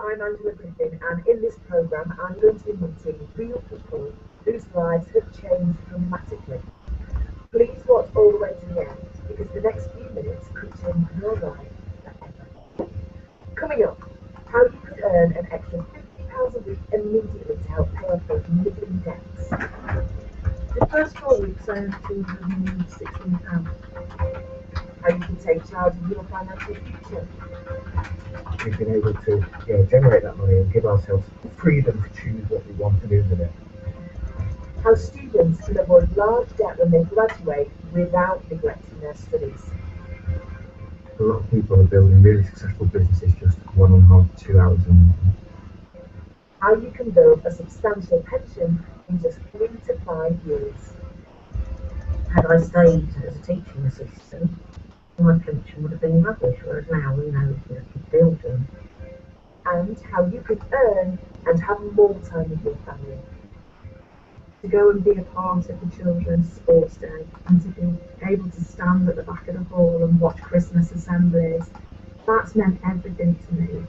I'm Angela Griffin, and in this programme I'm going to be meeting real people whose lives have changed dramatically. Please watch all the way to the end, because the next few minutes could change your life forever. Coming up, how you could earn an extra £50 a week immediately to help pay off those niggling debts. The first 4 weeks I earned £216. How you can take charge of your financial future. We've been able to generate that money and give ourselves freedom to choose what we want to do with it. How students can avoid large debt when they graduate without neglecting their studies. A lot of people are building really successful businesses just 1.5 to 2 hours a week. How you can build a substantial pension in just 3 to 5 years. Had I stayed as a teaching assistant, my pension would have been rubbish, whereas now we know you can build them. And how you could earn and have more time with your family. To go and be a part of the children's sports day, and to be able to stand at the back of the hall and watch Christmas assemblies. That's meant everything to me.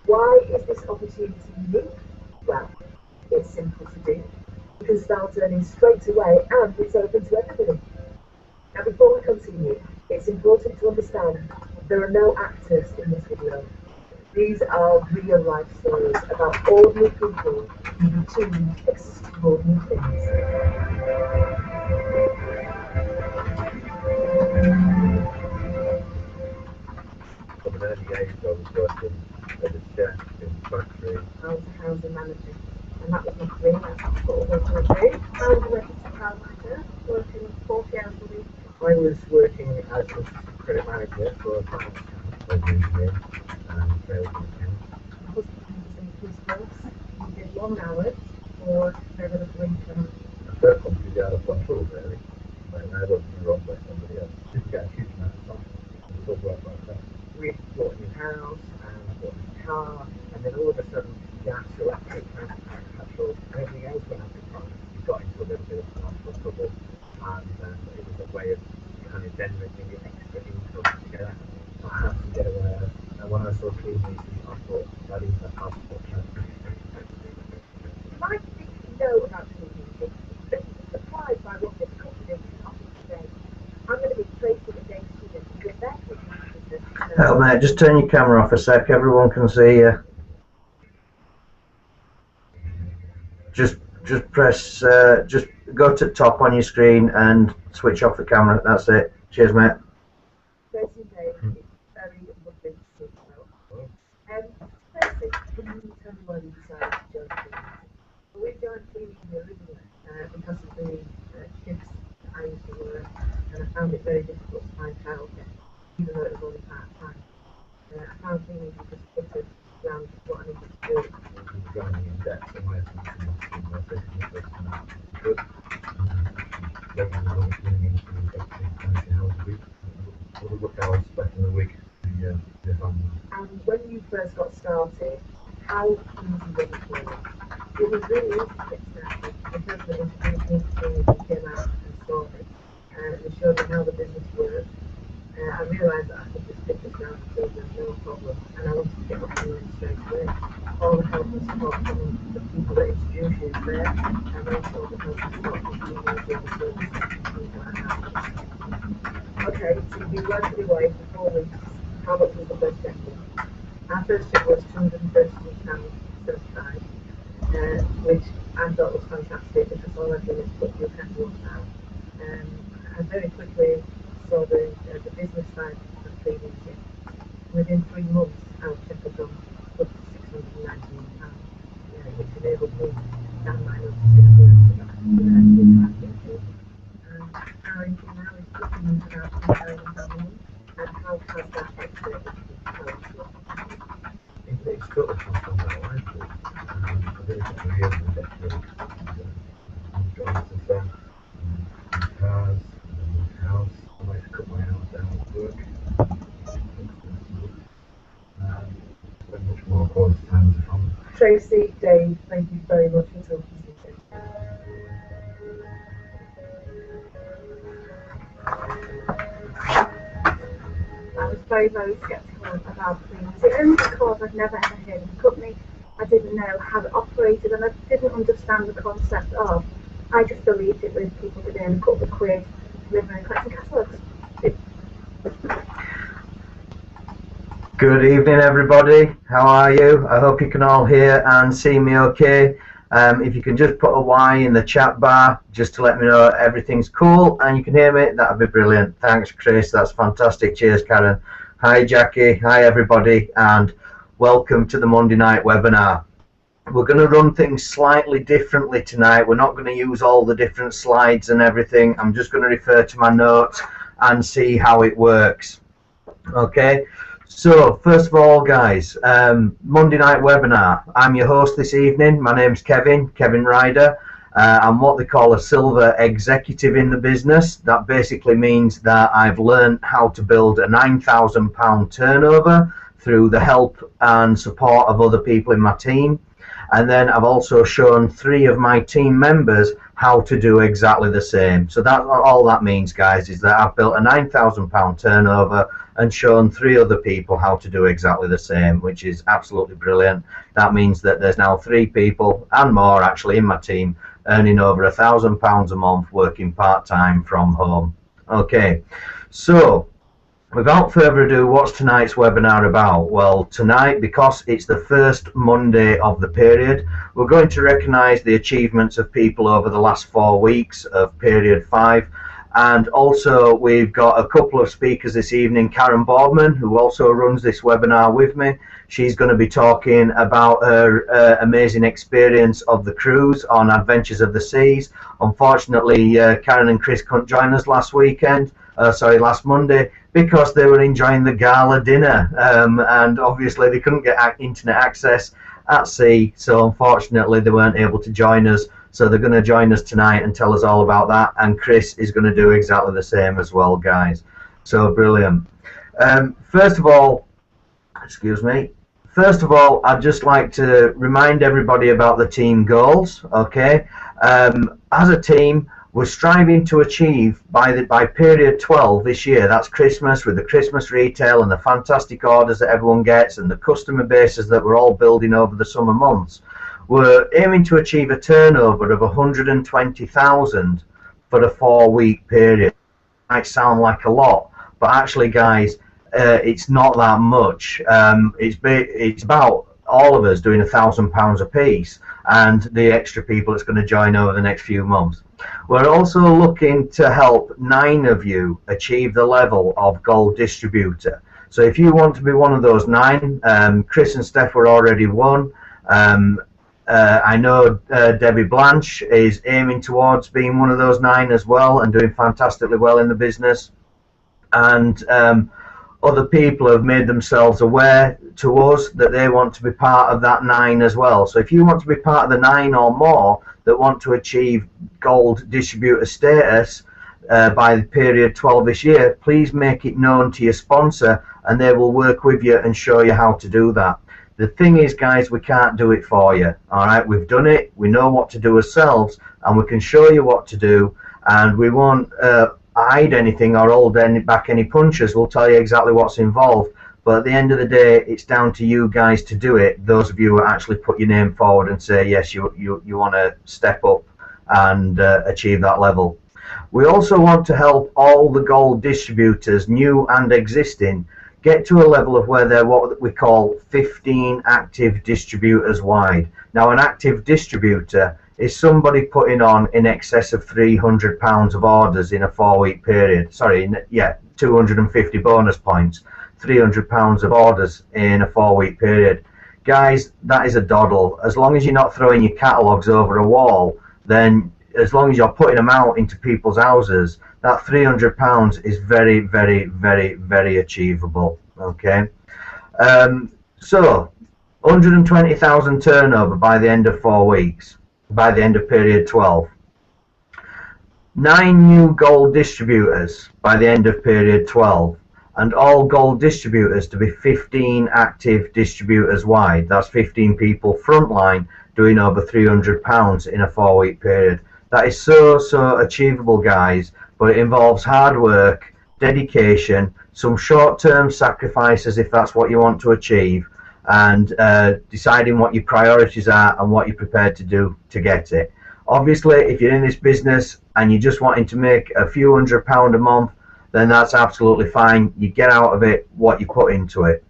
Why is this opportunity unique? Well, it's simple to do. You can start earning straight away, and it's open to everybody. Now, before we continue, it's important to understand there are no actors in this video. These are real life stories about ordinary people who achieve extraordinary things. From an early age, I was working as a chef in the factory. I was a housing manager, and that was my career. That's what I wanted to do. I was a registered house manager, working 40 hours a week. I was working as an assistant credit manager for a finance company engineer and sales account. My husband was in police force. We did long hours for over the weekend. I felt completely out of control, really. Like, I was being run by somebody else. Didn't get a huge amount of time. It was all right like that. We bought a new house and bought a new car, and then all of a sudden, gas, electric, petrol, and everything else went up in price. We got into a little bit of financial trouble, and it was a way of kind of generating the extra income to get out. So I had to get away. And when I saw Clean Easy, I thought, that is a passport transfer. You might think you know about Clean Easy, but you'll be surprised by what this company can offer today. I'm going to be tracing against students because their Clean Easy business. Oh mate, just turn your camera off a sec, everyone can see you. Just press, just go to the top on your screen and switch off the camera, that's it. Cheers mate. Tracy Day is very lovely to see you. Tracy, can you tell me why you decided to join Clean Easy? Well, we joined Clean Easy originally because of the shifts that I used to work, and I found it very difficult to find childcare, even though it was only part-time. I found Clean Easy just fitted around what I needed to do. Drowning in debt, so my assumption was that my first time good. Everyone was doing anything extra 20 hours a week. What was what hours spent in a week to the family. And when you first got started, how easy was it for you? It was really easy to get started. The person that introduced me to Clean Easy came out and saw me and showed me how the business worked. I realised that I could just pick this down and children, no problem, and I wanted to get up and running straight away. All the help and support from the people that introduced you is there, and also the help and support from the community and the services and things like that. Okay, so you've been working away for 4 weeks. How much was the first check? Our first check was £233.75, which I thought was fantastic because all I did is put your petrol down. I very quickly saw the business side of Clean Easy. Within 3 months, our check had gone up to £691, which enabled me to stand my notice in for our income now is looking about £2,000 a month. And how has that extra income helped you? It's got a transformed my life. I've been a couple of years in debt free. I'm driving to some cars, house. I might cut my hours down at work. Spend much more quality time as a family. Tracy, Dave, thank you very much for talking to me today. I was very, very sceptical about Clean Easy. only because I'd never ever heard of the company. I didn't know how it operated, and I didn't understand the concept of. I just believed it was people could earn a couple of quid delivering and collecting catalogues. Good evening, everybody. How are you? I hope you can all hear and see me okay. If you can just put a Y in the chat bar just to let me know everything's cool and you can hear me, that'd be brilliant. Thanks, Chris. That's fantastic. Cheers, Karen. Hi, Jackie. Hi, everybody, and welcome to the Monday night webinar. We're going to run things slightly differently tonight. We're not going to use all the different slides and everything. I'm just going to refer to my notes and see how it works. Okay. So, first of all, guys, Monday night webinar. I'm your host this evening. My name's Kevin Ryder. I'm what they call a silver executive in the business. That basically means that I've learned how to build a £9,000 turnover through the help and support of other people in my team. And then I've also shown 3 of my team members how to do exactly the same. So that all that means, guys, is that I've built a £9,000 turnover and shown 3 other people how to do exactly the same, which is absolutely brilliant. That means that there's now 3 people and more actually in my team earning over £1,000 a month working part-time from home. Okay, so without further ado, what's tonight's webinar about? Well, tonight, because it's the first Monday of the period, we're going to recognise the achievements of people over the last 4 weeks of period 5. And also we've got a couple of speakers this evening. Karen Boardman, who also runs this webinar with me. She's going to be talking about her amazing experience of the cruise on Adventures of the Seas. Unfortunately, Karen and Chris couldn't join us last Monday, because they were enjoying the gala dinner. And obviously they couldn't get internet access at sea, so unfortunately they weren't able to join us. So they're going to join us tonight and tell us all about that. And Chris is going to do exactly the same as well, guys. So brilliant. First of all, I'd just like to remind everybody about the team goals. Okay. As a team, we're striving to achieve by period 12 this year. That's Christmas, with the Christmas retail and the fantastic orders that everyone gets and the customer bases that we're all building over the summer months. We're aiming to achieve a turnover of 120,000 for a 4-week period. It might sound like a lot, but actually, guys, it's not that much. It's about all of us doing £1,000 a piece, and the extra people that's going to join over the next few months. We're also looking to help 9 of you achieve the level of gold distributor. So if you want to be one of those 9, Chris and Steph were already 1. I know Debbie Blanche is aiming towards being one of those 9 as well and doing fantastically well in the business. And other people have made themselves aware to us that they want to be part of that 9 as well. So if you want to be part of the 9 or more that want to achieve gold distributor status by the period 12 this year, please make it known to your sponsor and they will work with you and show you how to do that. The thing is, guys, we can't do it for you. All right, we've done it. We know what to do ourselves, and we can show you what to do. And we won't hide anything or hold back any punches. We'll tell you exactly what's involved. But at the end of the day, it's down to you guys to do it. Those of you who actually put your name forward and say yes, you want to step up and achieve that level. We also want to help all the gold distributors, new and existing, get to a level of where they're what we call 15 active distributors wide. Now, an active distributor is somebody putting on in excess of £300 of orders in a 4-week period. Sorry, 250 bonus points, £300 of orders in a 4-week period. Guys, that is a doddle. As long as you're not throwing your catalogues over a wall, then as long as you're putting them out into people's houses, that £300 is very, very, very, very achievable. Okay, so 120,000 turnover by the end of 4 weeks, by the end of period 12. 9 new gold distributors by the end of period 12, and all gold distributors to be 15 active distributors wide. That's 15 people frontline doing over £300 in a 4-week period. That is so achievable, guys, but it involves hard work, dedication, some short-term sacrifices if that's what you want to achieve, and deciding what your priorities are and what you're prepared to do to get it. Obviously, if you're in this business and you're just wanting to make a few £100 a month, then that's absolutely fine. You get out of it what you put into it.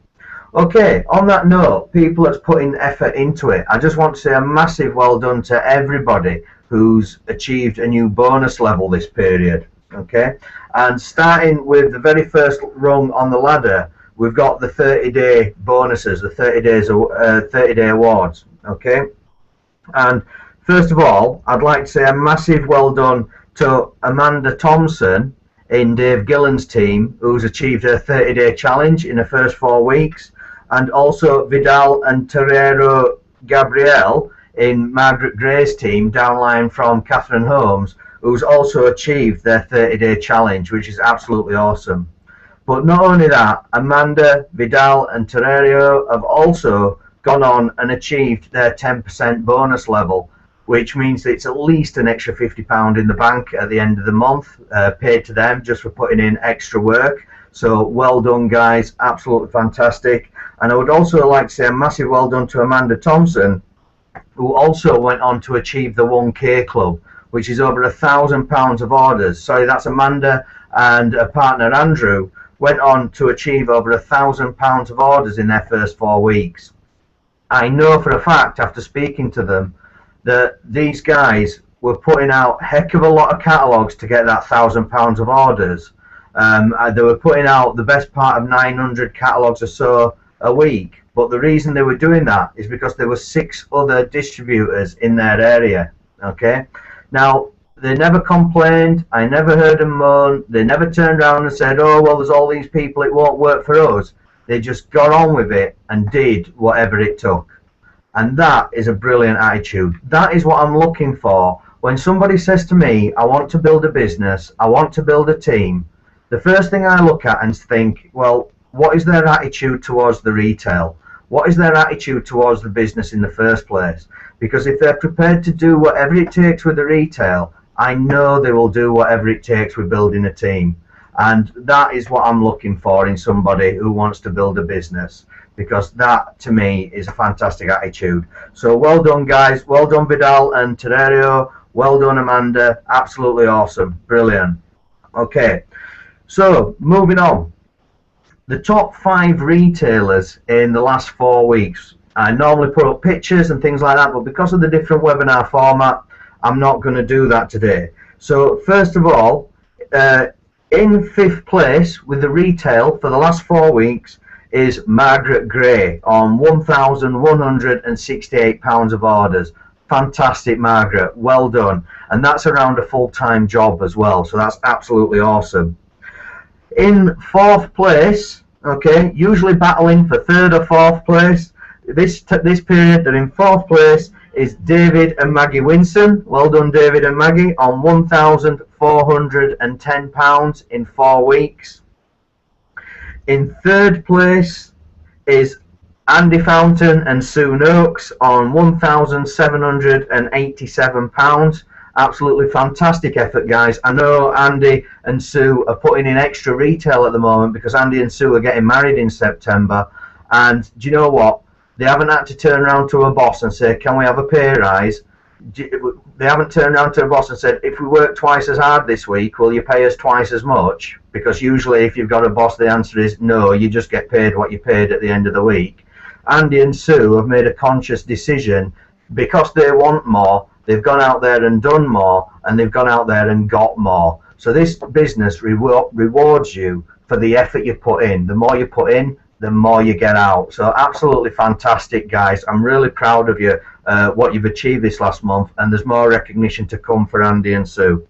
Okay, on that note, people that's putting effort into it, I just want to say a massive well done to everybody who's achieved a new bonus level this period. Okay, and starting with the very first rung on the ladder, we've got the 30-day bonuses, the 30-day awards. Okay, and first of all, I'd like to say a massive well done to Amanda Thompson in Dave Gillen's team, who's achieved her 30-day challenge in the first 4 weeks, and also Vidal and Terrero Gabriel in Margaret Gray's team, downline from Catherine Holmes, who's also achieved their 30-day challenge, which is absolutely awesome. But not only that, Amanda, Vidal and Terrero have also gone on and achieved their 10% bonus level, which means that it's at least an extra £50 in the bank at the end of the month, paid to them just for putting in extra work. So well done, guys, absolutely fantastic. And I would also like to say a massive well done to Amanda Thompson, who also went on to achieve the 1K Club, which is over £1,000 of orders. Sorry, that's Amanda and a partner, Andrew, went on to achieve over £1,000 of orders in their first 4 weeks. I know for a fact, after speaking to them, that these guys were putting out a heck of a lot of catalogues to get that £1,000 of orders. They were putting out the best part of 900 catalogues or so a week. But the reason they were doing that is because there were 6 other distributors in their area. Okay, now they never complained. I never heard them moan. They never turned around and said, "Oh well, there's all these people, it won't work for us." They just got on with it and did whatever it took. And that is a brilliant attitude. That is what I'm looking for. When somebody says to me, I want to build a business, I want to build a team, the first thing I look at and think, well, what is their attitude towards the retail? What is their attitude towards the business in the first place? Because if they're prepared to do whatever it takes with the retail, I know they will do whatever it takes with building a team. And that is what I'm looking for in somebody who wants to build a business, because that to me is a fantastic attitude. So well done, guys. Well done, Vidal and Terrero. Well done, Amanda. Absolutely awesome. Brilliant. Okay, so moving on. The top 5 retailers in the last 4 weeks. I normally put up pictures and things like that, but because of the different webinar format, I'm not going to do that today. So first of all, in 5th place with the retail for the last 4 weeks is Margaret Gray on £1,168 of orders. Fantastic, Margaret. Well done. And that's around a full-time job as well, so that's absolutely awesome. In 4th place, okay, usually battling for 3rd or 4th place, this period they're in 4th place is David and Maggie Winson. Well done, David and Maggie, on £1,410 in 4 weeks. In 3rd place is Andy Fountain and Sue Noakes on £1,787. Absolutely fantastic effort, guys. I know Andy and Sue are putting in extra retail at the moment because Andy and Sue are getting married in September. And do you know what? They haven't had to turn around to a boss and say, can we have a pay rise? They haven't turned around to a boss and said, if we work twice as hard this week, will you pay us twice as much? Because usually if you've got a boss, the answer is no, you just get paid what you paid at the end of the week. Andy and Sue have made a conscious decision because they want more. They've gone out there and done more, and they've gone out there and got more. So this business rewards you for the effort you put in. The more you put in, the more you get out. So absolutely fantastic, guys. I'm really proud of you, what you've achieved this last month, and there's more recognition to come for Andy and Sue.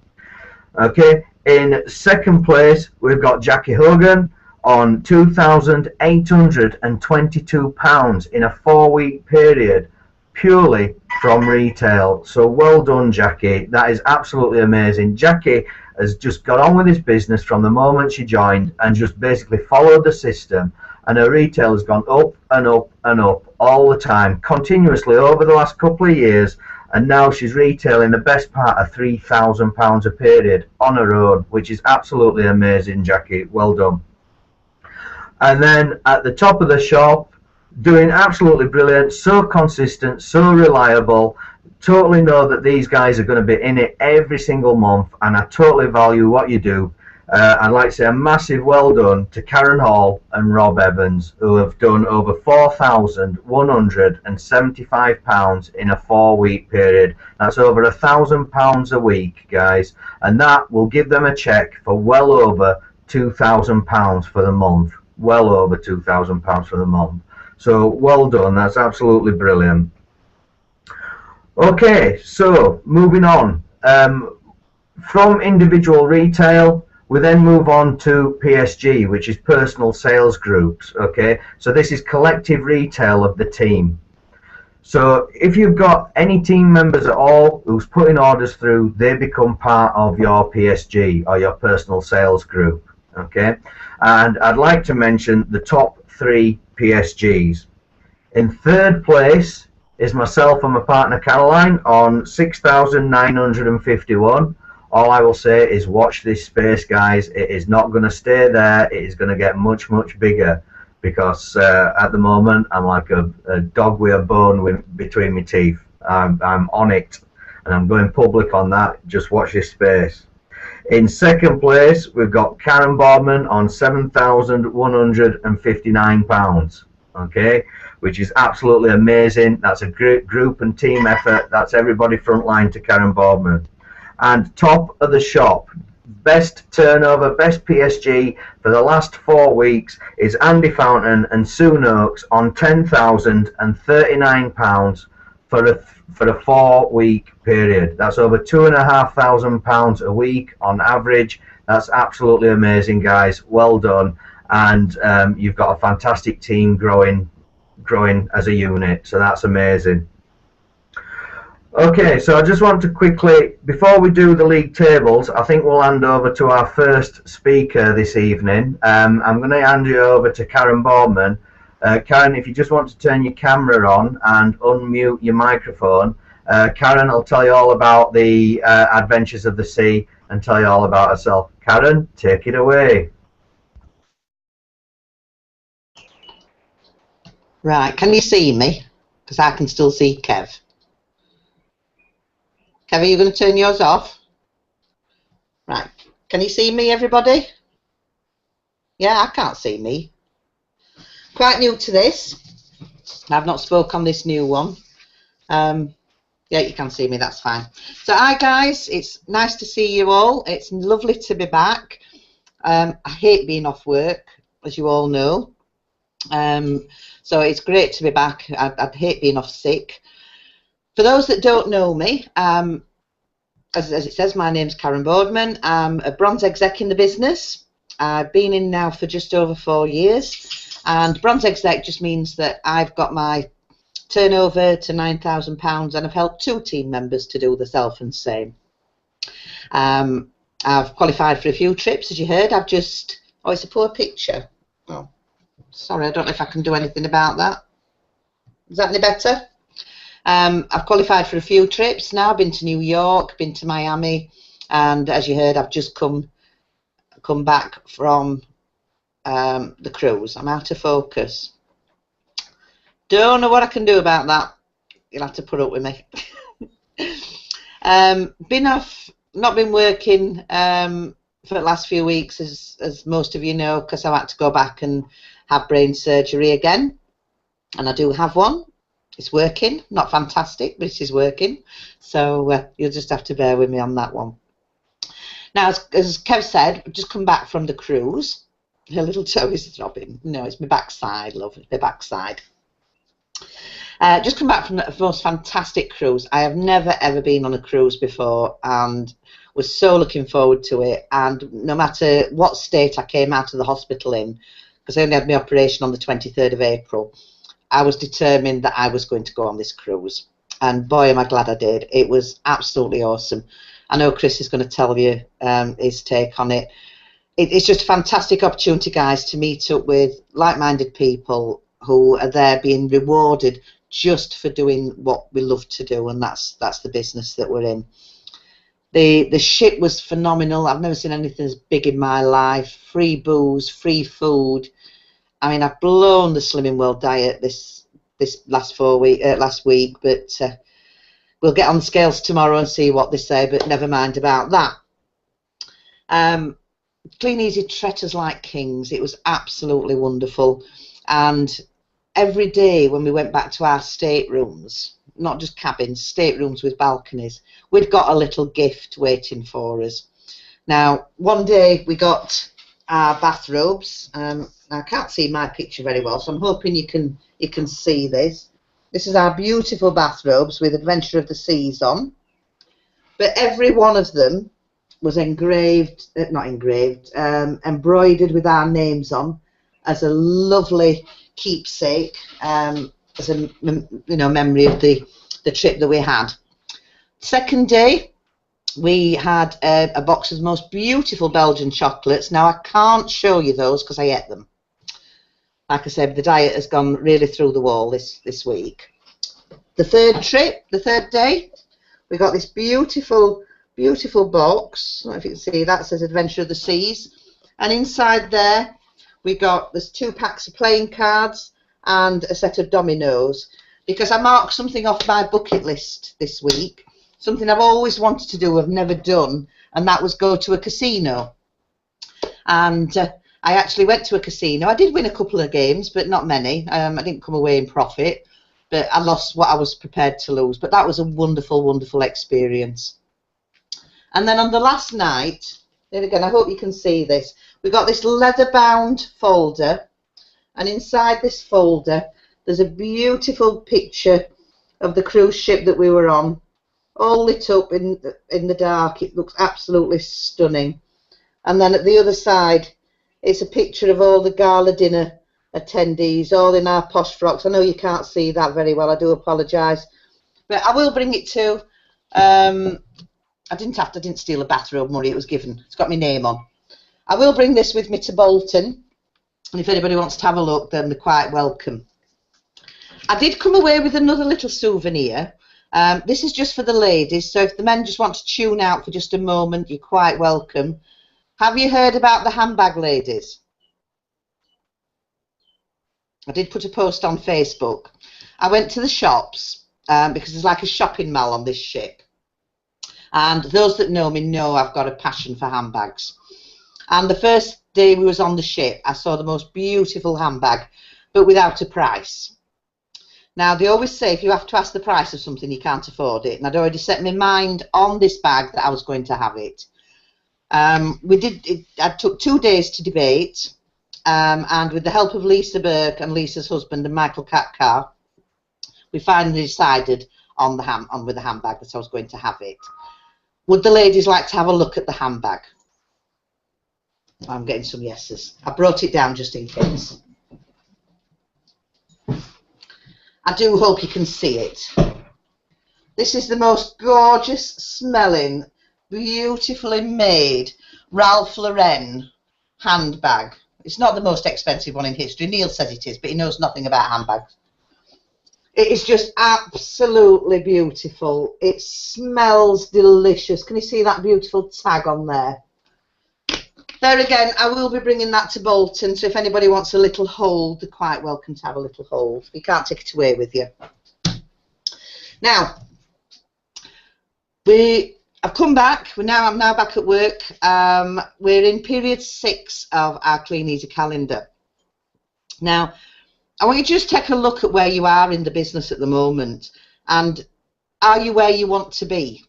Okay, in 2nd place, we've got Jackie Hogan on £2,822 in a 4-week period, purely from retail. So well done, Jackie. That is absolutely amazing. Jackie has just got on with his business from the moment she joined and just basically followed the system, and her retail has gone up and up and up all the time, continuously over the last couple of years, and now she's retailing the best part of £3,000 a period on her own, which is absolutely amazing, Jackie. Well done. And then at the top of the shop, doing absolutely brilliant, so consistent, so reliable. Totally know that these guys are going to be in it every single month, and I totally value what you do. I'd like to say a massive well done to Karen Hall and Rob Evans, who have done over £4,175 in a 4-week period. That's over £1,000 a week, guys, and that will give them a cheque for well over £2,000 for the month. Well over £2,000 for the month. So well done. That's absolutely brilliant. Okay, so moving on. From individual retail, we then move on to PSG, which is personal sales groups. Okay, so this is collective retail of the team. So if you've got any team members at all who's putting orders through, they become part of your PSG or your personal sales group. Okay, and I'd like to mention the top 3 PSGs. In third place is myself and my partner Caroline on 6,951. All I will say is watch this space, guys. It is not going to stay there. It is going to get much, much bigger, because at the moment I'm like a dog with a bone between my teeth. I'm on it, and I'm going public on that. Just watch this space. In second place, we've got Karen Boardman on £7,159. Okay, which is absolutely amazing. That's a great group and team effort. That's everybody frontline to Karen Boardman. And top of the shop, best turnover, best PSG for the last 4 weeks is Andy Fountain and Sue Noakes on £10,039 for a 4-week period. That's over £2,500 a week on average. That's absolutely amazing, guys. Well done. And you've got a fantastic team growing as a unit, so that's amazing. Okay, so I just want to quickly, before we do the league tables, I think we'll hand over to our first speaker this evening. I'm going to hand you over to Karen Boardman. Karen, if you just want to turn your camera on and unmute your microphone. Karen will tell you all about the Adventures of the Sea and tell you all about herself. Karen, take it away. Right, can you see me? Because I can still see Kev. Kev, are you going to turn yours off? Right, can you see me, everybody? Yeah, I can't see me. Quite new to this. I've not spoke on this new one. Yeah, you can see me, that's fine. So hi guys, it's nice to see you all. It's lovely to be back. I hate being off work, as you all know. So it's great to be back. I'd hate being off sick. For those that don't know me, as it says, my name's Karen Boardman. I'm a bronze exec in the business. I've been in now for just over 4 years, and bronze exec just means that I've got my turnover to £9,000 and I've helped 2 team members to do the self and same. I've qualified for a few trips, as you heard. I've just, oh, it's a poor picture. Oh, sorry, I don't know if I can do anything about that. Is that any better? I've qualified for a few trips now. I've been to New York, been to Miami, and as you heard, I've just come back from the cruise. I'm out of focus. Don't know what I can do about that. You'll have to put up with me. Been off, not been working for the last few weeks, as most of you know, because I had to go back and have brain surgery again, and I do have one. It's working, not fantastic, but it is working. So you'll just have to bear with me on that one. Now, as Kev said, I've just come back from the cruise. Her little toe is throbbing. No, it's my backside, love. It's my backside. Just come back from the most fantastic cruise. I have never, ever been on a cruise before and was so looking forward to it. And no matter what state I came out of the hospital in, because I only had my operation on the 23rd of April, I was determined that I was going to go on this cruise. And boy, am I glad I did. It was absolutely awesome. I know Chris is going to tell you his take on it. It's just a fantastic opportunity, guys, to meet up with like-minded people who are there being rewarded just for doing what we love to do, and that's the business that we're in. The ship was phenomenal. I've never seen anything as big in my life. Free booze, free food. I mean, I've blown the Slimming World diet this last week, but we'll get on the scales tomorrow and see what they say, but never mind about that. Clean Easy treated us like kings. It was absolutely wonderful. And every day when we went back to our staterooms, not just cabins, staterooms with balconies, we'd got a little gift waiting for us. Now, one day we got our bathrobes. I can't see my picture very well, so I'm hoping you can see this. This is our beautiful bathrobes with Adventure of the Seas on. But every one of them was embroidered with our names on as a lovely keepsake, as a memory of the trip that we had. Second day, we had a box of the most beautiful Belgian chocolates. Now, I can't show you those because I ate them. Like I said, the diet has gone really through the wall this week. The third day, we got this beautiful box. I don't know if you can see that, says Adventure of the Seas. And inside there, there's 2 packs of playing cards and a set of dominoes, because I marked something off my bucket list this week, something I've always wanted to do, I've never done, and that was go to a casino. And I actually went to a casino. I did win a couple of games, but not many. I didn't come away in profit, but I lost what I was prepared to lose. But that was a wonderful, wonderful experience. And then on the last night, there again, I hope you can see this, we got this leather-bound folder, and inside this folder there's a beautiful picture of the cruise ship that we were on, all lit up in the dark. It looks absolutely stunning. And then at the other side, it's a picture of all the gala dinner attendees, all in our posh frocks. I know you can't see that very well, I do apologise, but I will bring it to. I didn't steal a bathrobe, Murray, it was given. It's got my name on. I will bring this with me to Bolton, and if anybody wants to have a look, then they're quite welcome. I did come away with another little souvenir. This is just for the ladies, so if the men just want to tune out for just a moment, you're quite welcome. Have you heard about the handbag ladies? I did put a post on Facebook. I went to the shops because there's like a shopping mall on this ship. And those that know me know I've got a passion for handbags. And the first day we was on the ship, I saw the most beautiful handbag, but without a price. Now, they always say if you have to ask the price of something, you can't afford it. And I'd already set my mind on this bag that I was going to have it. I took 2 days to debate, and with the help of Lisa Burke and Lisa's husband and Michael Katcar, we finally decided on with the handbag that I was going to have it. Would the ladies like to have a look at the handbag? I'm getting some yeses. I brought it down just in case. I do hope you can see it. This is the most gorgeous smelling, beautifully made Ralph Lauren handbag. It's not the most expensive one in history. Neil says it is, but he knows nothing about handbags. It is just absolutely beautiful. It smells delicious. Can you see that beautiful tag on there? There again, I will be bringing that to Bolton, so if anybody wants a little hold, they're quite welcome to have a little hold. You can't take it away with you. Now, I've come back. I'm now back at work. We're in period 6 of our Clean Easy calendar. Now, I want you to just take a look at where you are in the business at the moment, and are you where you want to be?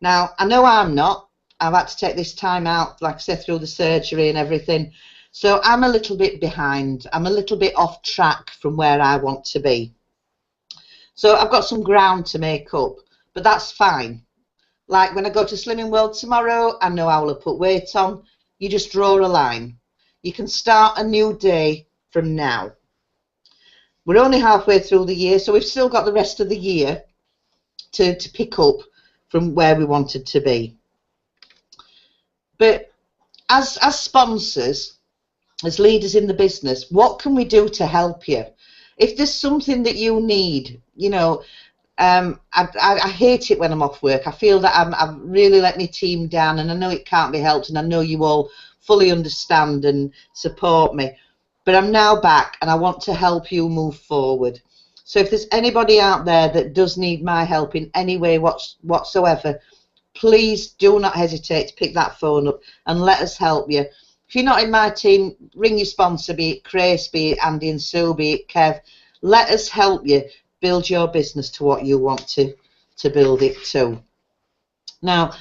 Now, I know I'm not. I've had to take this time out, like I said, through the surgery and everything. So I'm a little bit behind. I'm a little bit off track from where I want to be. So I've got some ground to make up, but that's fine. Like when I go to Slimming World tomorrow, I know I will have put weight on. You just draw a line. You can start a new day from now. We're only halfway through the year, so we've still got the rest of the year to pick up from where we wanted to be. But as sponsors, as leaders in the business, what can we do to help you? if there's something that you need, you know, I hate it when I'm off work. I feel that I've really let my team down, and I know it can't be helped, and I know you all fully understand and support me. But I'm now back, and I want to help you move forward. So if there's anybody out there that does need my help in any way whatsoever, please do not hesitate to pick that phone up and let us help you. If you're not in my team, ring your sponsor, be it Grace, be it Andy and Sue, be it Kev. Let us help you build your business to what you want to build it to. Now,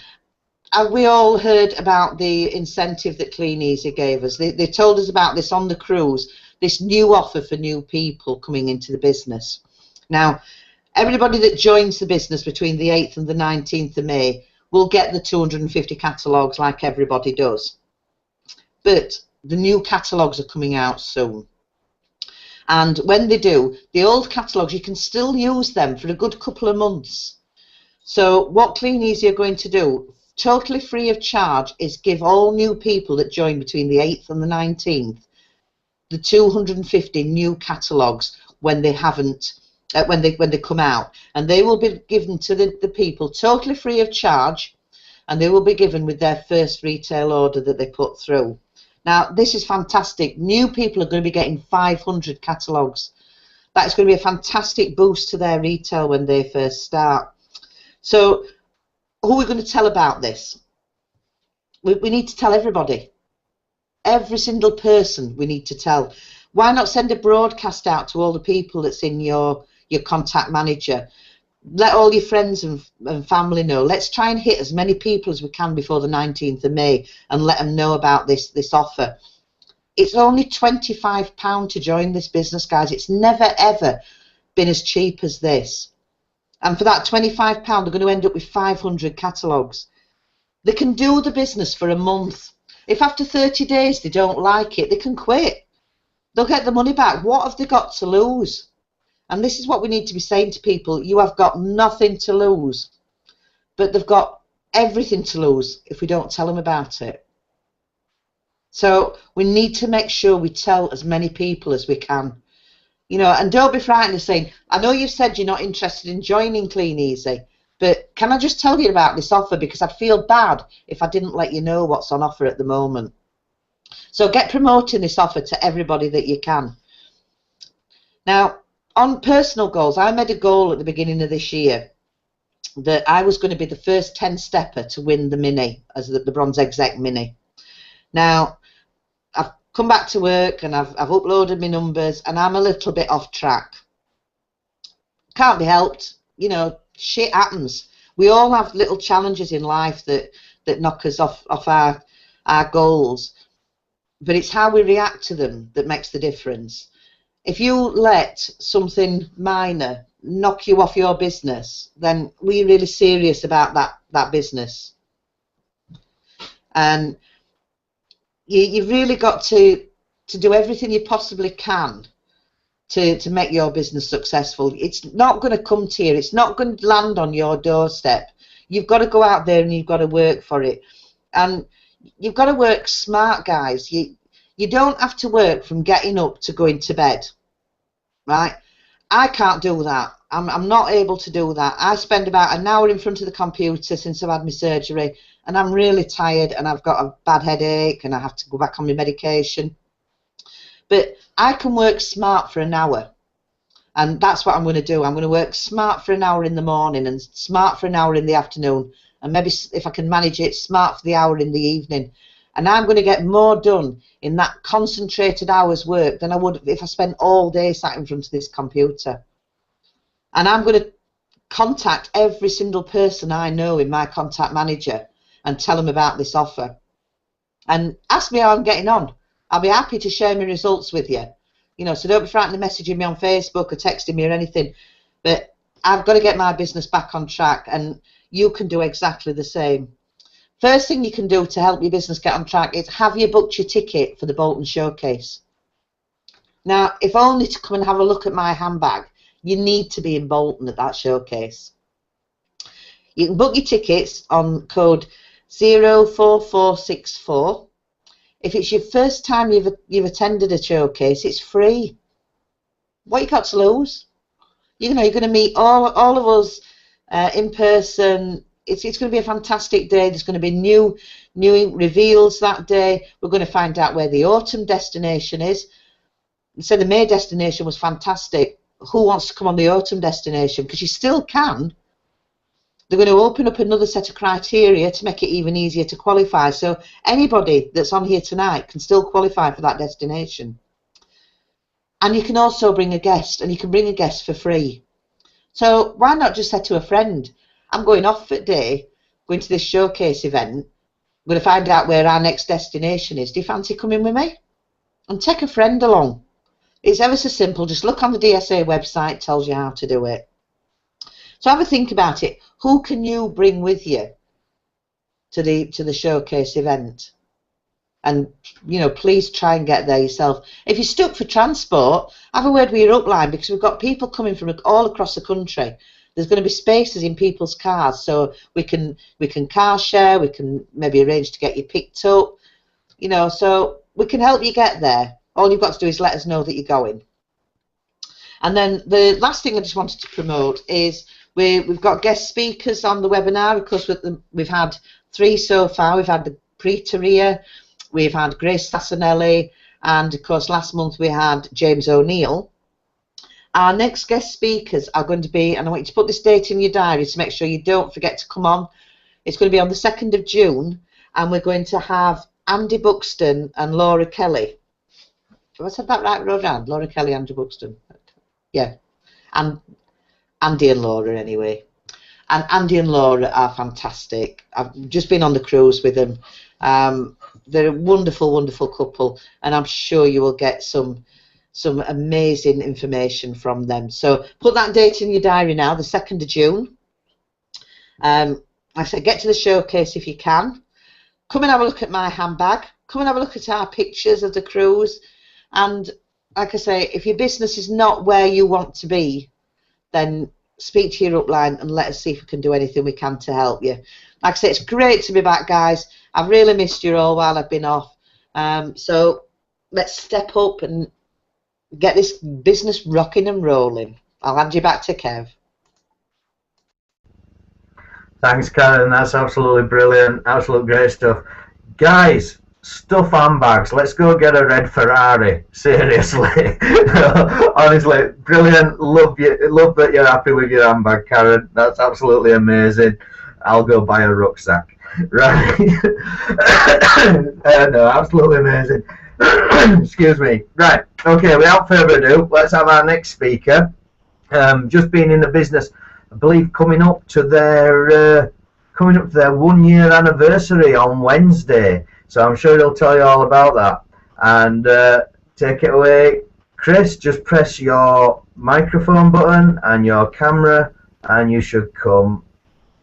we all heard about the incentive that Clean Easy gave us. They told us about this on the cruise, this new offer for new people coming into the business. Now, everybody that joins the business between the 8th and the 19th of May will get the 250 catalogues like everybody does. But the new catalogues are coming out soon. And when they do, the old catalogues, you can still use them for a good couple of months. So what Clean Easy are going to do, totally free of charge, is give all new people that join between the 8th and the 19th the 250 new catalogues when they haven't, when they come out. And they will be given to the people totally free of charge, and they will be given with their first retail order that they put through. Now, this is fantastic. New people are going to be getting 500 catalogues. That is going to be a fantastic boost to their retail when they first start. So, who are we going to tell about this? We need to tell everybody. Every single person we need to tell. Why not send a broadcast out to all the people that's in your contact manager? Let all your friends and family know. Let's try and hit as many people as we can before the 19th of May and let them know about this offer. It's only £25 to join this business, guys. It's never, ever been as cheap as this. And for that £25, they're going to end up with 500 catalogues. They can do the business for a month. If after 30 days they don't like it, they can quit. They'll get the money back. What have they got to lose? And this is what we need to be saying to people. You have got nothing to lose, but they've got everything to lose if we don't tell them about it. So we need to make sure we tell as many people as we can. You know, and don't be frightened of saying, I know you've said you're not interested in joining Clean Easy, but can I just tell you about this offer, because I'd feel bad if I didn't let you know what's on offer at the moment. So get promoting this offer to everybody that you can. Now, on personal goals, I made a goal at the beginning of this year that I was going to be the first 10-stepper to win the Mini, as the Bronze Exec Mini. Now, I've come back to work and I've uploaded my numbers, and I'm a little bit off track. Can't be helped. You know, shit happens. We all have little challenges in life that knock us off our goals, but it's how we react to them that makes the difference. If you let something minor knock you off your business, then we're really serious about that business. And you've really got to do everything you possibly can to make your business successful. It's not going to come to you. It's not going to land on your doorstep. You've got to go out there and you've got to work for it. And you've got to work smart, guys. You don't have to work from getting up to going to bed, right? I can't do that. I'm not able to do that. I spend about an hour in front of the computer since I've had my surgery, and I'm really tired, and I've got a bad headache, and I have to go back on my medication. But I can work smart for an hour, and that's what I'm going to do. I'm going to work smart for an hour in the morning and smart for an hour in the afternoon, and maybe, if I can manage it, smart for the hour in the evening. And I'm going to get more done in that concentrated hour's work than I would if I spent all day sat in front of this computer. And I'm going to contact every single person I know in my contact manager and tell them about this offer. And ask me how I'm getting on. I'll be happy to share my results with you. You know, so don't be frightened of messaging me on Facebook or texting me or anything. But I've got to get my business back on track, and you can do exactly the same. First thing you can do to help your business get on track is, have you booked your ticket for the Bolton Showcase? Now, if only to come and have a look at my handbag, you need to be in Bolton at that showcase. You can book your tickets on code 04464. If it's your first time you've attended a showcase, it's free. What you got to lose? You know, you're going to meet all of us in person. It's going to be a fantastic day. There's going to be new reveals that day. We're going to find out where the autumn destination is. So the May destination was fantastic. Who wants to come on the autumn destination? Because you still can. They're going to open up another set of criteria to make it even easier to qualify. So anybody that's on here tonight can still qualify for that destination. And you can also bring a guest, and you can bring a guest for free. So why not just say to a friend, I'm going off that day, going to this showcase event, I'm going to find out where our next destination is. Do you fancy coming with me? And take a friend along. It's ever so simple. Just look on the DSA website, it tells you how to do it. So have a think about it. Who can you bring with you to the showcase event? And, you know, please try and get there yourself. If you're stuck for transport, have a word with your upline, because we've got people coming from all across the country. There's going to be spaces in people's cars, so we can car share, we can maybe arrange to get you picked up, you know, so we can help you get there. All you've got to do is let us know that you're going. And then the last thing I just wanted to promote is we've got guest speakers on the webinar. Of course, we've had 3 so far. We've had the Preteria, we've had Grace Sassanelli, and of course last month we had James O'Neill. Our next guest speakers are going to be, and I want you to put this date in your diary to make sure you don't forget to come on. It's going to be on the 2nd of June, and we're going to have Andy Buxton and Laura Kelly. Have I said that right, Rodan? Laura Kelly, Andy Buxton. Yeah, and Andy and Laura anyway. And Andy and Laura are fantastic. I've just been on the cruise with them. They're a wonderful, wonderful couple, and I'm sure you will get some amazing information from them. So put that date in your diary now, the 2nd of June. Like I said, get to the showcase if you can. Come and have a look at my handbag. Come and have a look at our pictures of the cruise. And like I say, if your business is not where you want to be, then speak to your upline and let us see if we can do anything we can to help you. Like I say, it's great to be back, guys. I've really missed you all while I've been off. So let's step up and get this business rocking and rolling. I'll hand you back to Kev. Thanks, Karen. That's absolutely brilliant. Absolute great stuff. Guys, stuff handbags. Let's go get a red Ferrari. Seriously. Honestly, brilliant. Love that you're happy with your handbag, Karen. That's absolutely amazing. I'll go buy a rucksack. Right. No, absolutely amazing. Excuse me. Right. Okay, without further ado, let's have our next speaker. Just been in the business, I believe, coming up to their 1-year anniversary on Wednesday. So I'm sure he'll tell you all about that. And take it away, Chris. Just press your microphone button and your camera, and you should come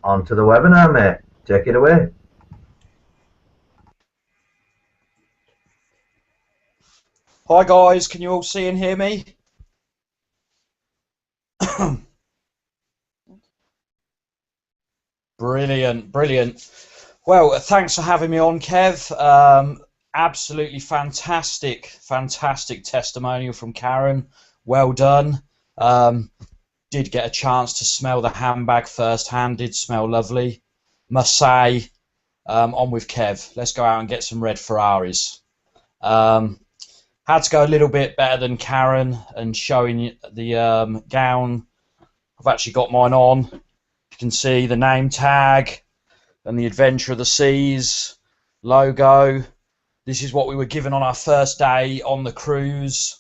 onto the webinar, mate. Take it away. Hi guys, can you all see and hear me? Brilliant, brilliant. Well, thanks for having me on, Kev. Absolutely fantastic testimonial from Karen. Well done. Did get a chance to smell the handbag firsthand. Did smell lovely. Must say, on with Kev. Let's go out and get some red Ferraris. Had to go a little bit better than Karen and showing the gown. I've actually got mine on. You can see the name tag and the Adventure of the Seas logo. This is what we were given on our first day on the cruise.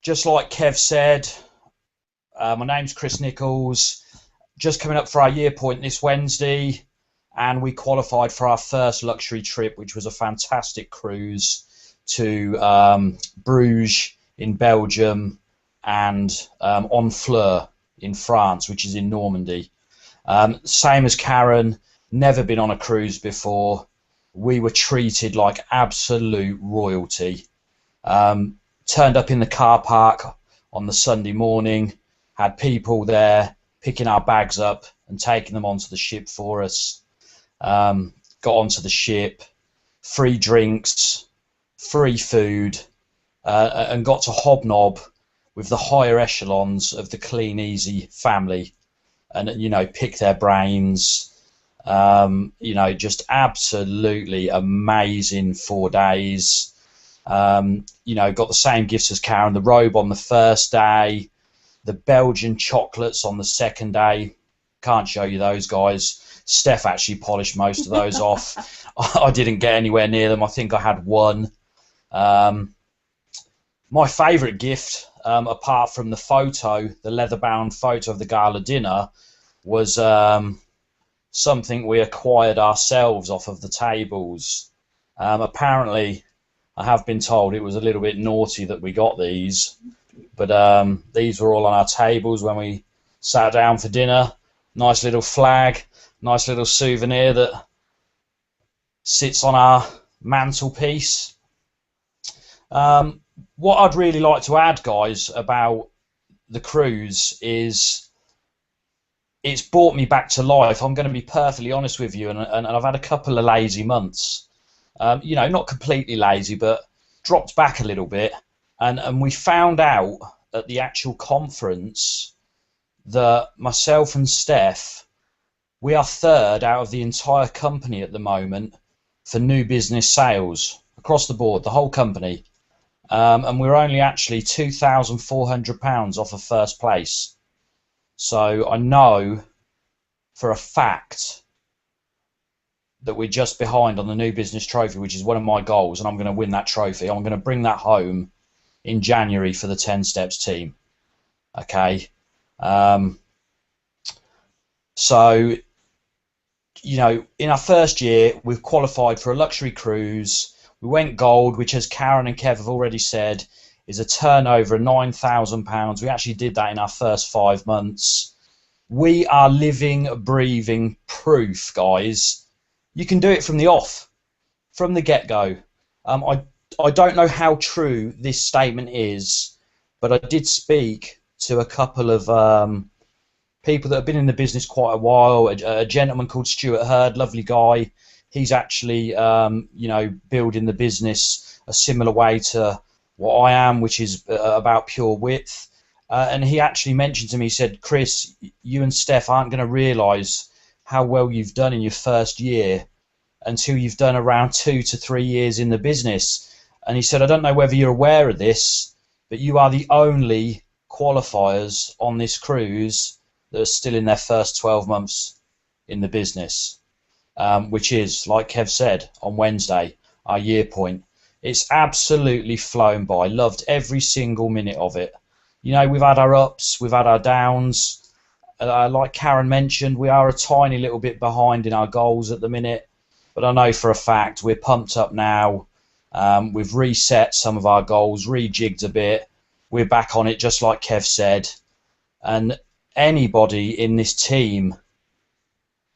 Just like Kev said, my name's Chris Nichols. Just coming up for our year point this Wednesday, and we qualified for our first luxury trip, which was a fantastic cruise to Bruges in Belgium and Honfleur in France, which is in Normandy. Same as Karen, never been on a cruise before. We were treated like absolute royalty. Turned up in the car park on the Sunday morning, had people there picking our bags up and taking them onto the ship for us. Got onto the ship, free drinks, free food, and got to hobnob with the higher echelons of the Clean Easy family, and pick their brains. Just absolutely amazing 4 days. Got the same gifts as Karen, the robe on the first day, the Belgian chocolates on the second day. Can't show you those, guys. Steph actually polished most of those off. I didn't get anywhere near them. I think I had one. My favourite gift, apart from the photo, the leather-bound photo of the gala dinner, was something we acquired ourselves off of the tables. Apparently, I have been told it was a little bit naughty that we got these, but these were all on our tables when we sat down for dinner. Nice little flag, nice little souvenir that sits on our mantelpiece. What I'd really like to add, guys, about the cruise is it's brought me back to life. I'm going to be perfectly honest with you, and I've had a couple of lazy months. Not completely lazy, but dropped back a little bit. And we found out at the actual conference that myself and Steph, we are third out of the entire company at the moment for new business sales across the board, the whole company. And we're only actually £2,400 off of first place. So I know for a fact that we're just behind on the new business trophy, which is one of my goals, and I'm going to win that trophy. I'm going to bring that home in January for the 10 Steps team. Okay. So, in our first year, we've qualified for a luxury cruise. We went gold, which, as Karen and Kev have already said, is a turnover of £9,000. We actually did that in our first 5 months. We are living, breathing proof, guys. You can do it from the off, from the get-go. I don't know how true this statement is, but I did speak to a couple of people that have been in the business quite a while. A gentleman called Stuart Hurd, lovely guy. He's actually, building the business a similar way to what I am, which is about pure width. And he actually mentioned to me, he said, Chris, you and Steph aren't going to realise how well you've done in your first year until you've done around 2 to 3 years in the business. And he said, I don't know whether you're aware of this, but you are the only qualifiers on this cruise that are still in their first 12 months in the business, which is, like Kev said, on Wednesday, our year point. It's absolutely flown by. Loved every single minute of it. We've had our ups, we've had our downs. Like Karen mentioned, we are a tiny little bit behind in our goals at the minute, but I know for a fact we're pumped up now. We've reset some of our goals, rejigged a bit. We're back on it, just like Kev said. And anybody in this team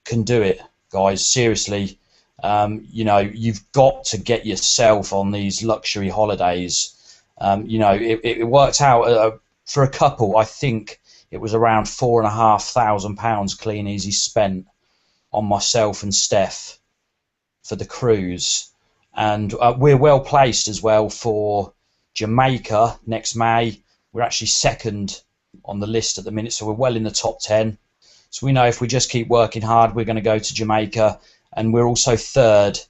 can do it, guys. Seriously, you've got to get yourself on these luxury holidays. It worked out for a couple. I think it was around £4,500 Clean Easy spent on myself and Steph for the cruise. And we're well placed as well for Jamaica next May. We're actually second on the list at the minute, so we're well in the top 10. So we know if we just keep working hard, we're going to go to Jamaica. And we're also third.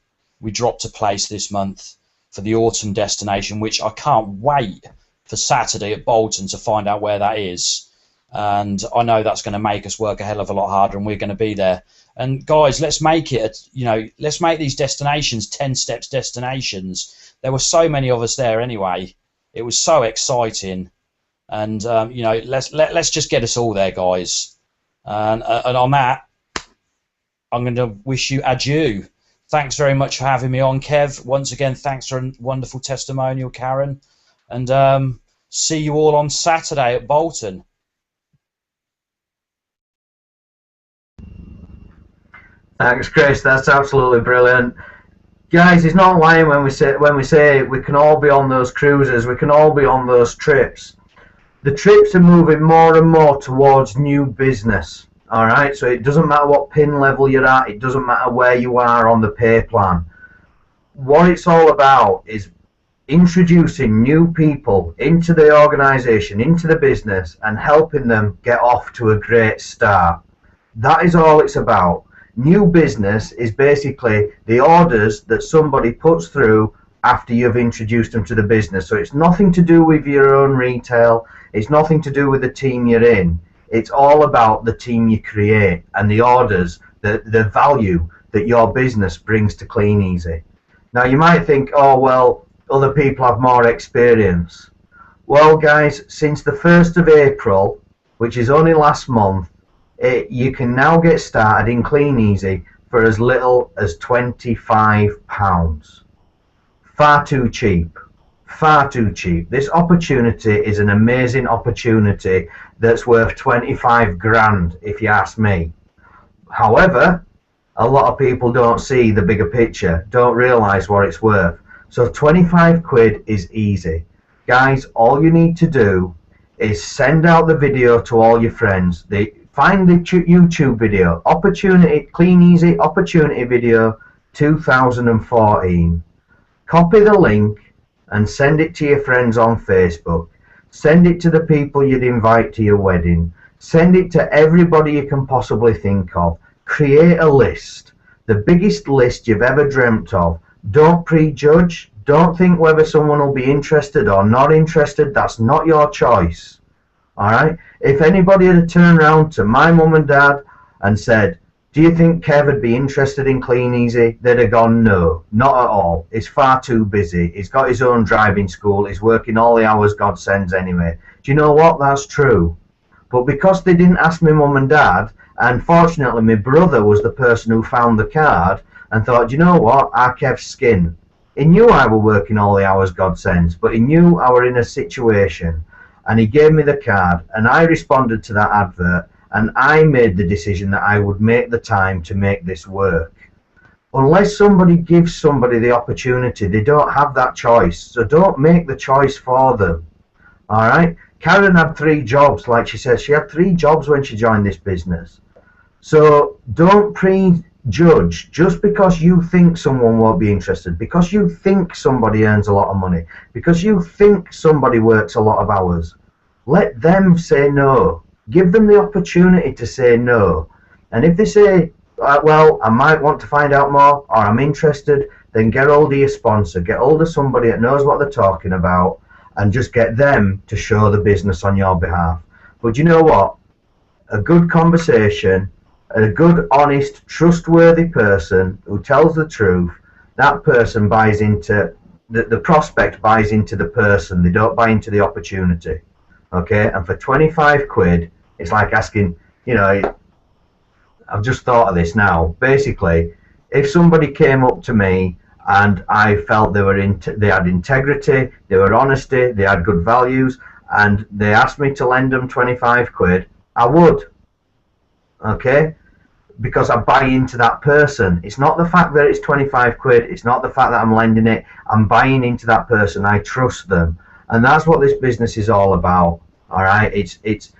We dropped a place this month for the autumn destination, which I can't wait for Saturday at Bolton to find out where that is. And I know that's going to make us work a hell of a lot harder, and we're going to be there. And guys, let's make it, let's make these destinations 10 Steps destinations. There were so many of us there anyway. It was so exciting. And, let's just get us all there, guys. And on that, I'm going to wish you adieu. Thanks very much for having me on, Kev. Once again, thanks for a wonderful testimonial, Karen. And see you all on Saturday at Bolton. Thanks, Chris. That's absolutely brilliant. Guys, he's not lying when we say we can all be on those cruises. We can all be on those trips. The trips are moving more and more towards new business. All right, so it doesn't matter what pin level you're at. It doesn't matter where you are on the pay plan. What it's all about is introducing new people into the organisation, into the business, and helping them get off to a great start. That is all it's about. New business is basically the orders that somebody puts through after you've introduced them to the business. So it's nothing to do with your own retail. It's nothing to do with the team you're in. It's all about the team you create and the orders, the value that your business brings to Clean Easy. Now you might think, oh well, other people have more experience. Well guys, since the 1st of April, which is only last month, you can now get started in Clean Easy for as little as £25. Far too cheap. Far too cheap. This opportunity is an amazing opportunity that's worth 25 grand if you ask me. However, a lot of people don't see the bigger picture, don't realise what it's worth. So 25 quid is easy. Guys, all you need to do is send out the video to all your friends. Find the YouTube video, Clean Easy Opportunity Video 2014. Copy the link and send it to your friends on Facebook. Send it to the people you'd invite to your wedding. Send it to everybody you can possibly think of. Create a list, the biggest list you've ever dreamt of. Don't prejudge. Don't think whether someone will be interested or not interested. That's not your choice. Alright? If anybody had turned around to my mum and dad and said, do you think Kev would be interested in Clean Easy? They'd have gone, no, not at all. He's far too busy. He's got his own driving school. He's working all the hours God sends anyway. Do you know what? That's true. But because they didn't ask my mum and dad, and fortunately my brother was the person who found the card and thought, do you know what? Our Kev's skin. He knew I were working all the hours God sends, but he knew I were in a situation. And he gave me the card, and I responded to that advert, and I made the decision that I would make the time to make this work. Unless somebody gives somebody the opportunity, they don't have that choice. So don't make the choice for them. Alright? Karen had 3 jobs, like she said. She had 3 jobs when she joined this business. So don't prejudge just because you think someone won't be interested, because you think somebody earns a lot of money, because you think somebody works a lot of hours. Let them say no. Give them the opportunity to say no. And if they say, well, I might want to find out more, or I'm interested, then get hold of your sponsor. Get hold of somebody that knows what they're talking about, and just get them to show the business on your behalf. But you know what? A good conversation, a good, honest, trustworthy person who tells the truth, that person buys into, the prospect buys into the person. They don't buy into the opportunity. Okay? And for 25 quid, it's like asking, you know, I've just thought of this now. Basically, if somebody came up to me and I felt they had integrity, they were honesty, they had good values, and they asked me to lend them 25 quid, I would. Okay? Because I buy into that person. It's not the fact that it's 25 quid, it's not the fact that I'm lending it, I'm buying into that person, I trust them. And that's what this business is all about. Alright? It's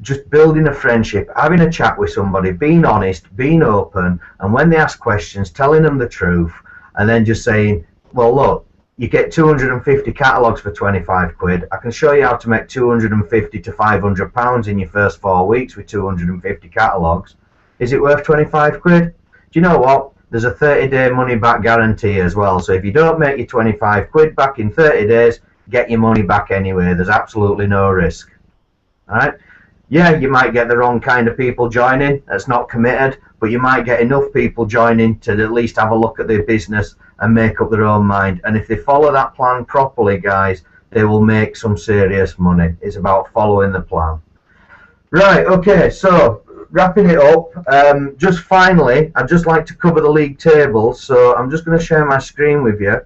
just building a friendship, having a chat with somebody, being honest, being open, and when they ask questions, telling them the truth, and then just saying, well look, you get 250 catalogues for 25 quid. I can show you how to make 250 to 500 pounds in your first 4 weeks with 250 catalogues. Is it worth 25 quid? Do you know what? There's a 30-day money-back guarantee as well. So if you don't make your 25 quid back in 30 days, get your money back anyway. There's absolutely no risk. Alright? Yeah, you might get the wrong kind of people joining that's not committed, but you might get enough people joining to at least have a look at their business and make up their own mind. And if they follow that plan properly, guys, they will make some serious money. It's about following the plan. Right, okay, so wrapping it up, just finally, I'd just like to cover the league table, so I'm just going to share my screen with you.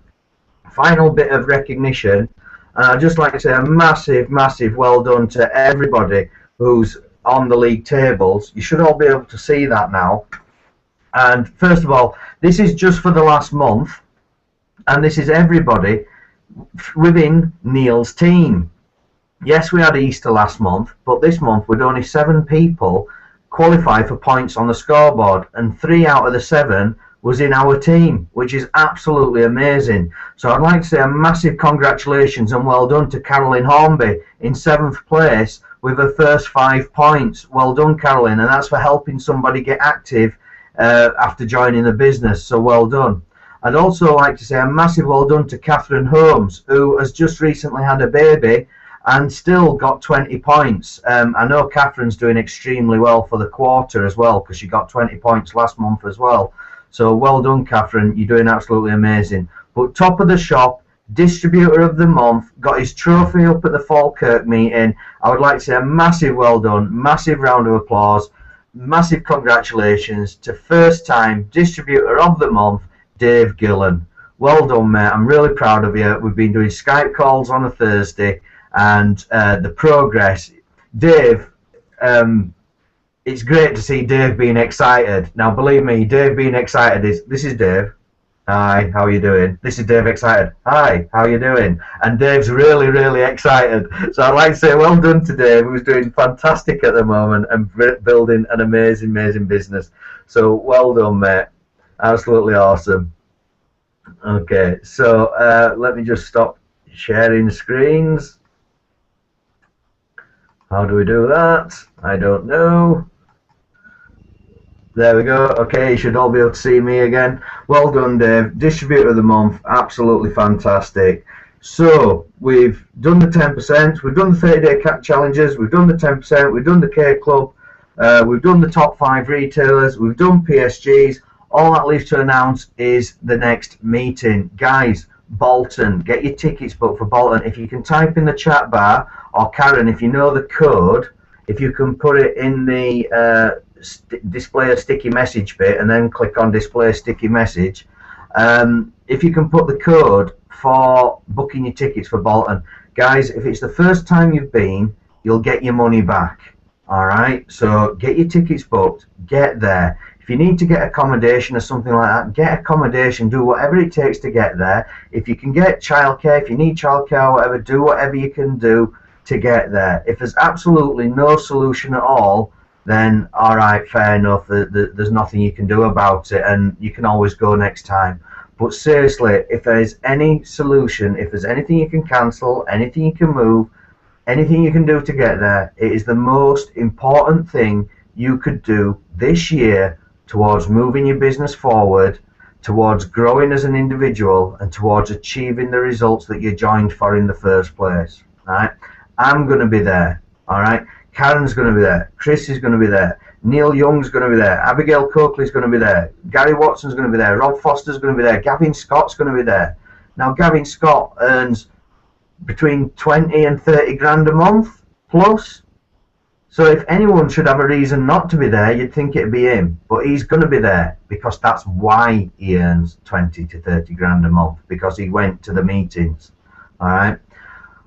Final bit of recognition, and I'd just like to say a massive, massive well done to everybody who's on the league tables. You should all be able to see that now. And first of all, this is just for the last month, and this is everybody within Neil's team. Yes, we had Easter last month, but this month we'd only 7 people qualify for points on the scoreboard, and 3 out of the 7 was in our team, which is absolutely amazing. So I'd like to say a massive congratulations and well done to Carolyn Hornby in 7th place with her first 5 points. Well done, Carolyn, and that's for helping somebody get active after joining the business, so well done. I'd also like to say a massive well done to Catherine Holmes, who has just recently had a baby and still got 20 points. I know Catherine's doing extremely well for the quarter as well, because she got 20 points last month as well. So well done, Catherine, you're doing absolutely amazing. But top of the shop, distributor of the month, got his trophy up at the Falkirk meeting. I would like to say a massive well done, massive round of applause, massive congratulations to first time distributor of the month, Dave Gillen. Well done, mate. I'm really proud of you. We've been doing Skype calls on a Thursday, and the progress. Dave, it's great to see Dave being excited. Now, believe me, Dave being excited this is Dave. Hi, how are you doing? This is Dave excited. Hi, how are you doing? And Dave's really, really excited. So I'd like to say well done to Dave, who's doing fantastic at the moment and building an amazing, amazing business. So well done, mate. Absolutely awesome. Okay, so let me just stop sharing screens. How do we do that? I don't know. There we go. Okay, you should all be able to see me again. Well done, Dave. Distributor of the month, absolutely fantastic. So we've done the 10%, we've done the 30-day challenges, we've done the 10%, we've done the K Club, we've done the top 5 retailers, we've done PSGs. All that leaves to announce is the next meeting. Guys, Bolton, get your tickets booked for Bolton. If you can type in the chat bar, or Karen, if you know the code, if you can put it in the display a sticky message bit and then click on display a sticky message. If you can put the code for booking your tickets for Bolton. Guys, if it's the first time you've been, you'll get your money back. Alright, so get your tickets booked, get there. If you need to get accommodation or something like that, get accommodation, do whatever it takes to get there. If you can get childcare, if you need childcare or whatever, do whatever you can do to get there. If there's absolutely no solution at all, then alright, fair enough, there's nothing you can do about it and you can always go next time. But seriously, if there is any solution, if there's anything you can cancel, anything you can move, anything you can do to get there, it is the most important thing you could do this year towards moving your business forward, towards growing as an individual, and towards achieving the results that you joined for in the first place. Right? I'm going to be there. All right? Karen's going to be there. Chris is going to be there. Neil Young's going to be there. Abigail Coakley's going to be there. Gary Watson's going to be there. Rob Foster's going to be there. Gavin Scott's going to be there. Now, Gavin Scott earns between 20 and 30 grand a month plus. So if anyone should have a reason not to be there, you'd think it'd be him. But he's going to be there because that's why he earns 20 to 30 grand a month, because he went to the meetings. All right.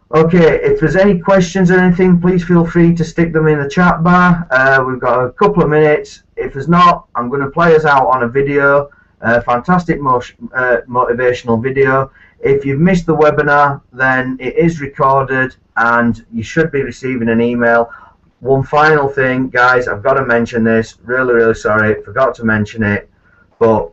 Okay, if there's any questions or anything, please feel free to stick them in the chat bar. We've got a couple of minutes. If there's not, I'm going to play us out on a video, a fantastic motivational video. If you've missed the webinar, then it is recorded and you should be receiving an email. One final thing, guys, I've got to mention this. Really, really sorry, forgot to mention it. But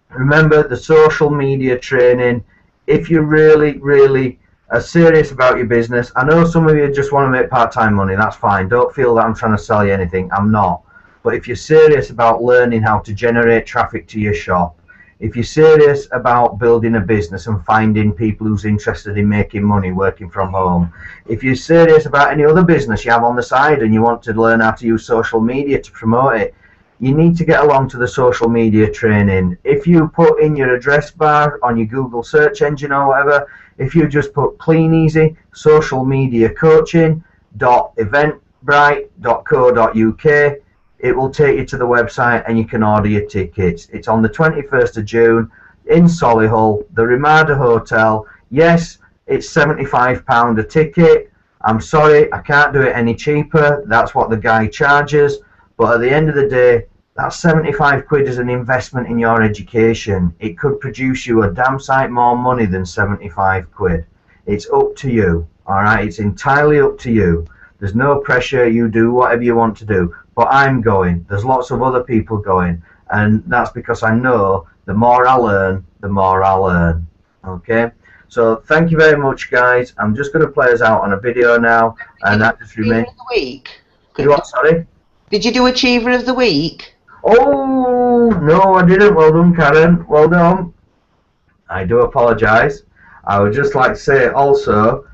remember the social media training. If you really, really are serious about your business, I know some of you just want to make part-time money, that's fine. Don't feel that I'm trying to sell you anything, I'm not. But if you're serious about learning how to generate traffic to your shop, if you're serious about building a business and finding people who's interested in making money working from home, if you're serious about any other business you have on the side and you want to learn how to use social media to promote it, you need to get along to the social media training. If you put in your address bar on your Google search engine or whatever, if you just put Clean Easy Social Media Coaching.eventbrite.co.uk, it will take you to the website and you can order your tickets. It's on the 21st of June in Solihull, the Ramada Hotel. Yes, it's £75 a ticket. I'm sorry, I can't do it any cheaper. That's what the guy charges. But at the end of the day, that 75 quid is an investment in your education. It could produce you a damn sight more money than 75 quid. It's up to you, all right? It's entirely up to you. There's no pressure. You do whatever you want to do. But I'm going. There's lots of other people going. And that's because I know The more I learn, the more I learn. Okay? So thank you very much, guys. I'm just going to play us out on a video now, and that just remains. Achiever of the week. You what? Sorry. Did you do Achiever of the Week? Oh no, I didn't. Well done, Karen. Well done. I do apologise. I would just like to say also,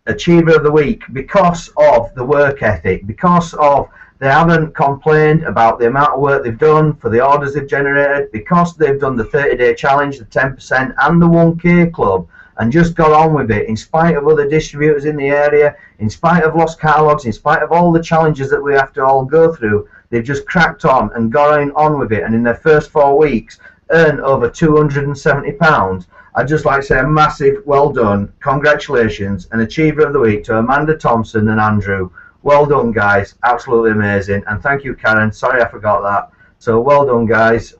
Achiever of the Week, because of the work ethic, because of they haven't complained about the amount of work they've done for the orders they've generated, because they've done the 30-day challenge, the 10%, and the 1K club, and just got on with it, in spite of other distributors in the area, in spite of lost catalogues, in spite of all the challenges that we have to all go through. They've just cracked on and got on with it, and in their first 4 weeks, earned over £270. I'd just like to say a massive well done, congratulations, and Achiever of the Week to Amanda Thompson and Andrew. Well done, guys, absolutely amazing, and thank you, Karen. Sorry I forgot that. So well done, guys.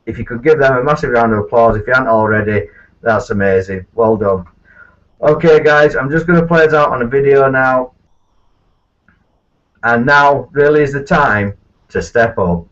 If you could give them a massive round of applause if you haven't already, that's amazing. Well done. Okay, guys, I'm just going to play us out on a video now, and now really is the time to step up.